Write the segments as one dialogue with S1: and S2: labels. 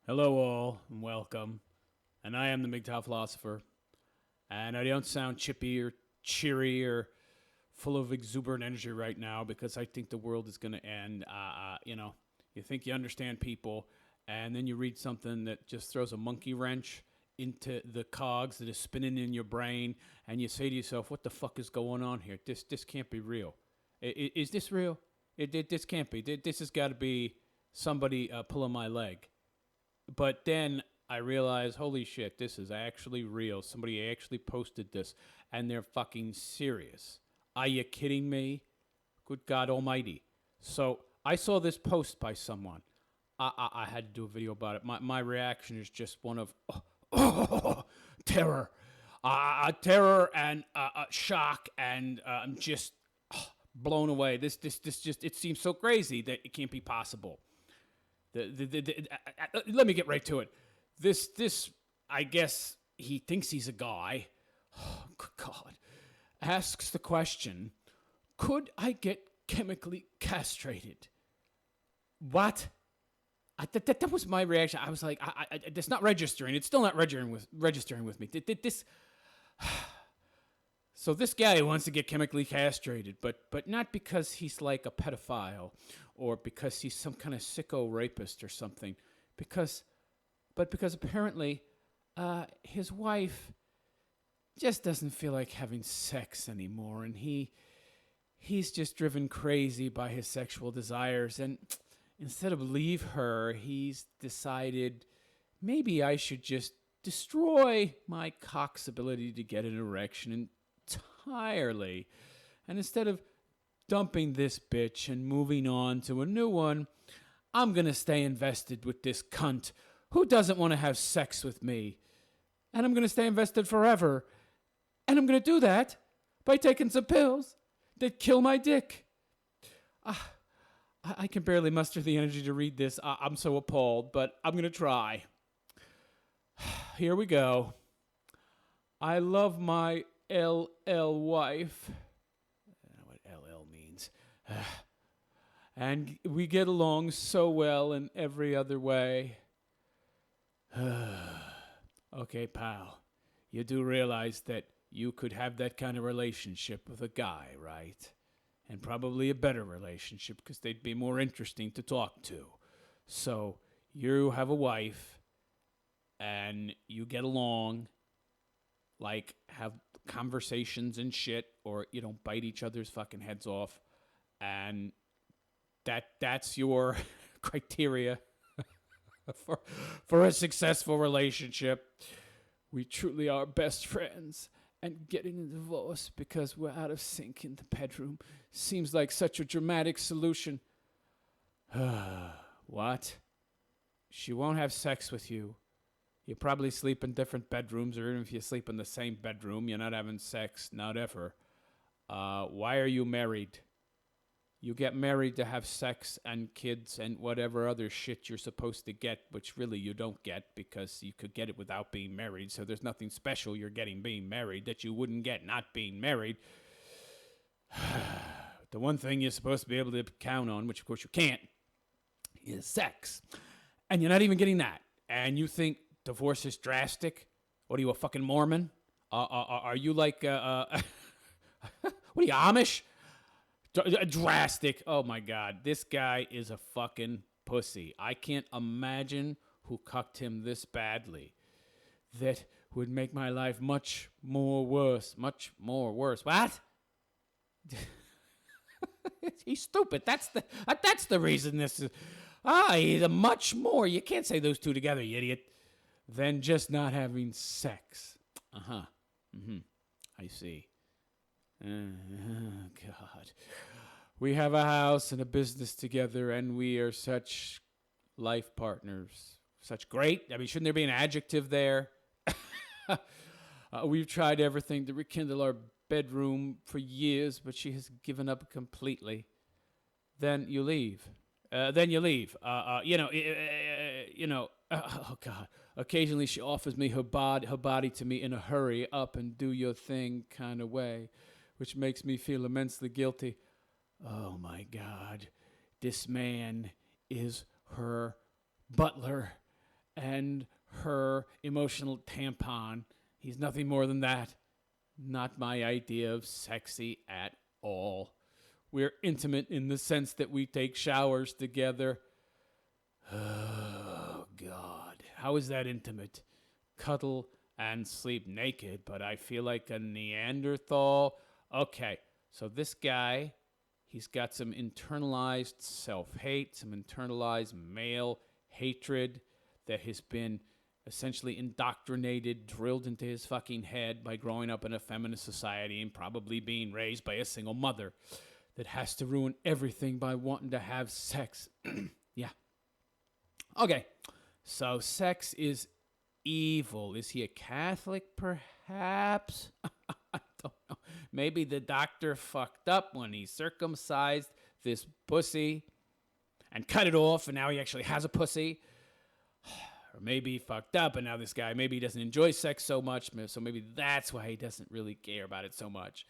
S1: Hello, all, and welcome. And I am the MGTOW philosopher. And I don't sound chippy or cheery or full of exuberant energy right now because I think the world is going to end. You think you understand people, and then you read something that just throws a monkey wrench into the cogs that is spinning in your brain, and you say to yourself, "What the fuck is going on here? This can't be real. Is this real? This can't be. This has got to be somebody pulling my leg." But then I realized, holy shit, this is actually real. Somebody actually posted this, and they're fucking serious. Are you kidding me? Good God Almighty. So I saw this post by someone. I had to do a video about it. My reaction is just one of terror. Terror and shock, and I'm just blown away. This just, it seems so crazy that it can't be possible. Let me get right to it. This, I guess he thinks he's a guy. Oh, good God. Asks the question, could I get chemically castrated? What? That was my reaction. I was like, it's not registering. It's still not registering with me. This. So this guy wants to get chemically castrated, but not because he's like a pedophile or because he's some kind of sicko rapist or something. Because apparently his wife just doesn't feel like having sex anymore, and he's just driven crazy by his sexual desires. And instead of leave her, he's decided maybe I should just destroy my cock's ability to get an erection entirely. And instead of dumping this bitch and moving on to a new one, I'm going to stay invested with this cunt who doesn't want to have sex with me. And I'm going to stay invested forever. And I'm going to do that by taking some pills that kill my dick. I can barely muster the energy to read this. I'm so appalled, but I'm going to try. Here we go. I love my LL wife. I don't know what LL means. And we get along so well in every other way. Okay, pal. You do realize that you could have that kind of relationship with a guy, right? And probably a better relationship because they'd be more interesting to talk to. So you have a wife and you get along, like have conversations and shit, or you don't bite each other's fucking heads off, and that's your criteria for a successful relationship. We truly are best friends, and getting a divorce because we're out of sync in the bedroom seems like such a dramatic solution. What? She won't have sex with you. You probably sleep in different bedrooms, or even if you sleep in the same bedroom, you're not having sex, not ever. Why are you married? You get married to have sex and kids and whatever other shit you're supposed to get, which really you don't get because you could get it without being married. So there's nothing special you're getting being married that you wouldn't get not being married. The one thing you're supposed to be able to count on, which of course you can't, is sex. And you're not even getting that. And you think divorce is drastic? What are you, a fucking Mormon? Are you like, what are you, Amish? Drastic. Oh my God. This guy is a fucking pussy. I can't imagine who cucked him this badly. That would make my life much more worse. Much more worse. What? He's stupid. That's the reason this is. He's a much more. You can't say those two together, you idiot. Than just not having sex. I see. God. We have a house and a business together, and we are such life partners. Such great. I mean, shouldn't there be an adjective there? We've tried everything to rekindle our bedroom for years, but she has given up completely. Then you leave. Oh God. Occasionally she offers me her body to me in a hurry up and do your thing kind of way, which makes me feel immensely guilty. Oh my God. This man is her butler, and her emotional tampon. He's nothing more than that. Not my idea of sexy at all. We're intimate in the sense that we take showers together. Oh, God. How is that intimate? Cuddle and sleep naked, but I feel like a Neanderthal. Okay, so this guy, he's got some internalized self-hate, some internalized male hatred that has been essentially indoctrinated, drilled into his fucking head by growing up in a feminist society and probably being raised by a single mother that has to ruin everything by wanting to have sex. Yeah. Okay, so sex is evil. Is he a Catholic, perhaps? I don't know. Maybe the doctor fucked up when he circumcised this pussy and cut it off, and now he actually has a pussy. Or maybe he fucked up, and now this guy, maybe he doesn't enjoy sex so much, so maybe that's why he doesn't really care about it so much.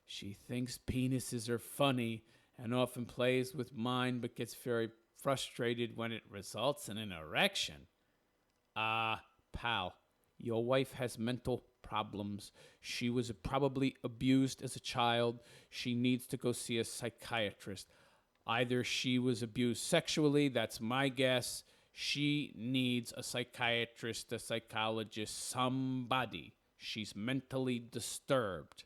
S1: She thinks penises are funny and often plays with mine, but gets very frustrated when it results in an erection. Pal, your wife has mental problems. She was probably abused as a child. She needs to go see a psychiatrist. Either she was abused sexually, that's my guess. She needs a psychiatrist, a psychologist, somebody. She's mentally disturbed.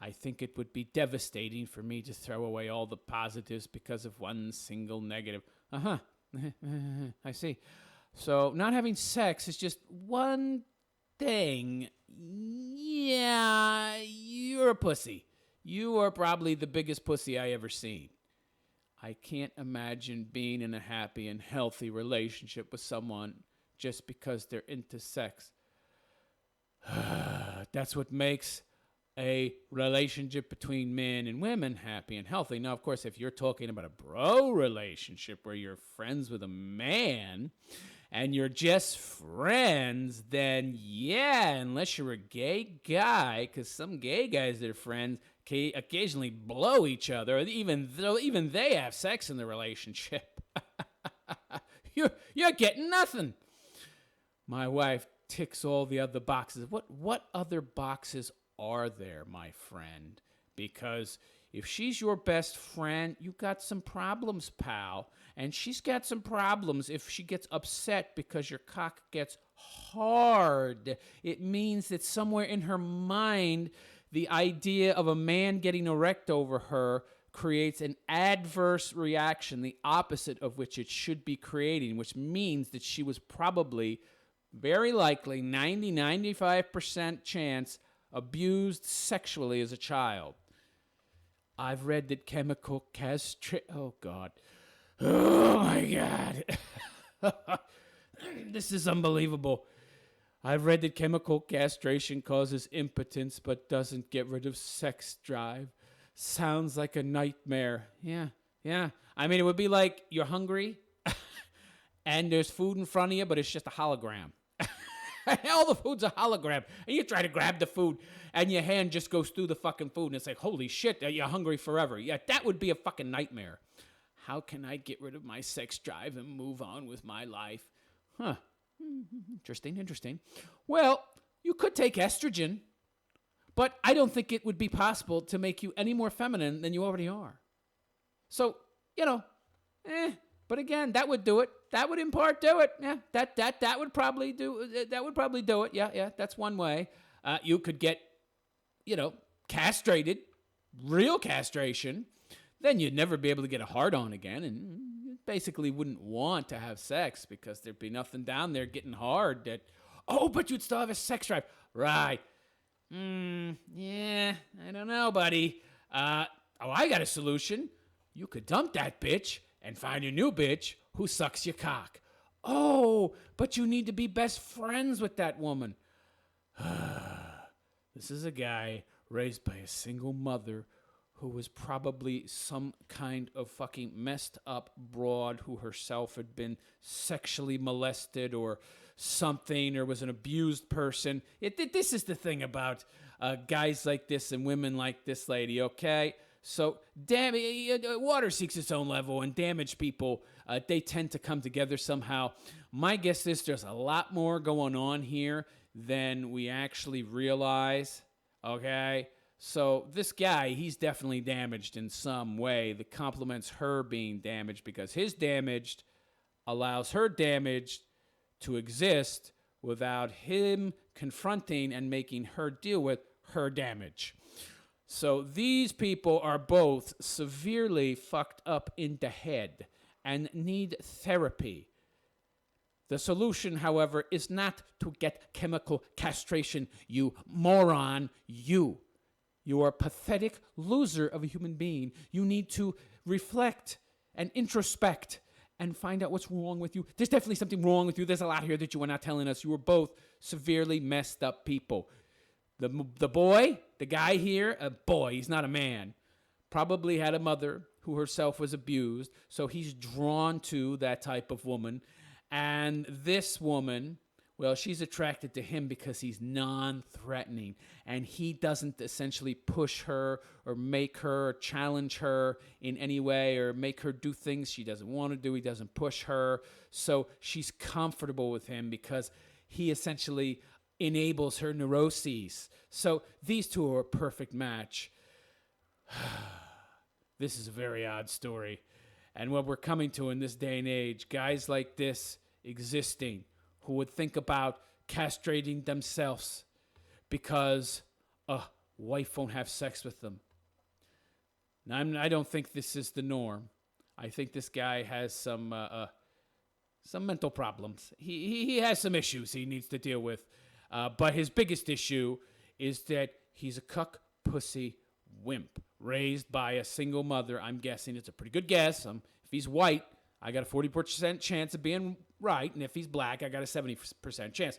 S1: I think it would be devastating for me to throw away all the positives because of one single negative. I see. So not having sex is just one thing. Yeah, you're a pussy. You are probably the biggest pussy I ever seen. I can't imagine being in a happy and healthy relationship with someone just because they're into sex. That's what makes a relationship between men and women happy and healthy. Now, of course, if you're talking about a bro relationship where you're friends with a man and you're just friends, then yeah, unless you're a gay guy, because some gay guys that are friends occasionally blow each other, or even they have sex in the relationship. You're getting nothing. My wife ticks all the other boxes. What other boxes are there, my friend? Because if she's your best friend, you got some problems, pal. And she's got some problems if she gets upset because your cock gets hard. It means that somewhere in her mind, the idea of a man getting erect over her creates an adverse reaction, the opposite of which it should be creating, which means that she was probably, very likely, 95% chance abused sexually as a child. I've read that chemical castrate... Oh, God. Oh, my God. This is unbelievable. I've read that chemical castration causes impotence but doesn't get rid of sex drive. Sounds like a nightmare. Yeah. I mean, it would be like you're hungry and there's food in front of you, but it's just a hologram. All the food's a hologram. And you try to grab the food and your hand just goes through the fucking food and it's like, holy shit, you're hungry forever. Yeah, that would be a fucking nightmare. How can I get rid of my sex drive and move on with my life? Huh. Interesting. Well, you could take estrogen, but I don't think it would be possible to make you any more feminine than you already are. So, but again, that would do it. That would in part do it. Yeah, that would probably do it. Yeah, that's one way. You could get, castrated, real castration. Then you'd never be able to get a hard-on again, and you basically wouldn't want to have sex because there'd be nothing down there getting hard but you'd still have a sex drive. Right. Yeah, I don't know, buddy. I got a solution. You could dump that bitch and find a new bitch who sucks your cock. Oh, but you need to be best friends with that woman. This is a guy raised by a single mother who was probably some kind of fucking messed up broad who herself had been sexually molested or something, or was an abused person. This is the thing about guys like this and women like this lady, okay? So water seeks its own level, and damaged people, they tend to come together somehow. My guess is there's a lot more going on here than we actually realize, okay? So this guy, he's definitely damaged in some way that complements her being damaged, because his damaged allows her damaged to exist without him confronting and making her deal with her damage. So these people are both severely fucked up in the head and need therapy. The solution, however, is not to get chemical castration, you moron, you. You are a pathetic loser of a human being. You need to reflect and introspect and find out what's wrong with you. There's definitely something wrong with you. There's a lot here that you are not telling us. You are both severely messed up people. The boy, the guy here, a boy, he's not a man, probably had a mother who herself was abused, so he's drawn to that type of woman. And this woman, well, she's attracted to him because he's non-threatening, and he doesn't essentially push her or make her or challenge her in any way or make her do things she doesn't want to do. He doesn't push her, so she's comfortable with him because he essentially enables her neuroses. So these two are a perfect match. This is a very odd story. And what we're coming to in this day and age, guys like this existing who would think about castrating themselves because a wife won't have sex with them. Now, I don't think this is the norm. I think this guy has some mental problems. He has some issues he needs to deal with. But his biggest issue is that he's a cuck pussy wimp raised by a single mother. I'm guessing it's a pretty good guess. If he's white, I got a 40% chance of being right. And if he's black, I got a 70% chance.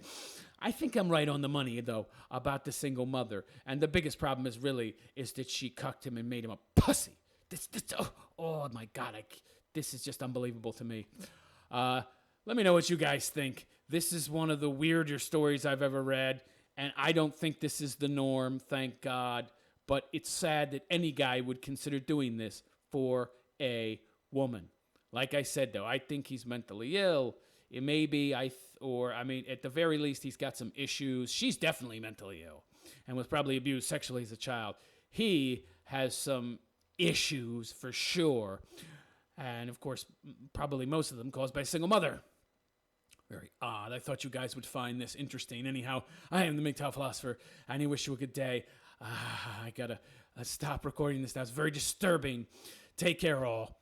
S1: I think I'm right on the money, though, about the single mother. And the biggest problem is that she cucked him and made him a pussy. Oh my God. This is just unbelievable to me. Let me know what you guys think. This is one of the weirder stories I've ever read, and I don't think this is the norm, thank God. But it's sad that any guy would consider doing this for a woman. Like I said, though, I think he's mentally ill. It may be, at the very least, he's got some issues. She's definitely mentally ill and was probably abused sexually as a child. He has some issues for sure. And, of course, probably most of them caused by a single mother. Very odd. I thought you guys would find this interesting. Anyhow, I am the MGTOW philosopher, and I wish you a good day. I gotta stop recording this now. It's very disturbing. Take care, all.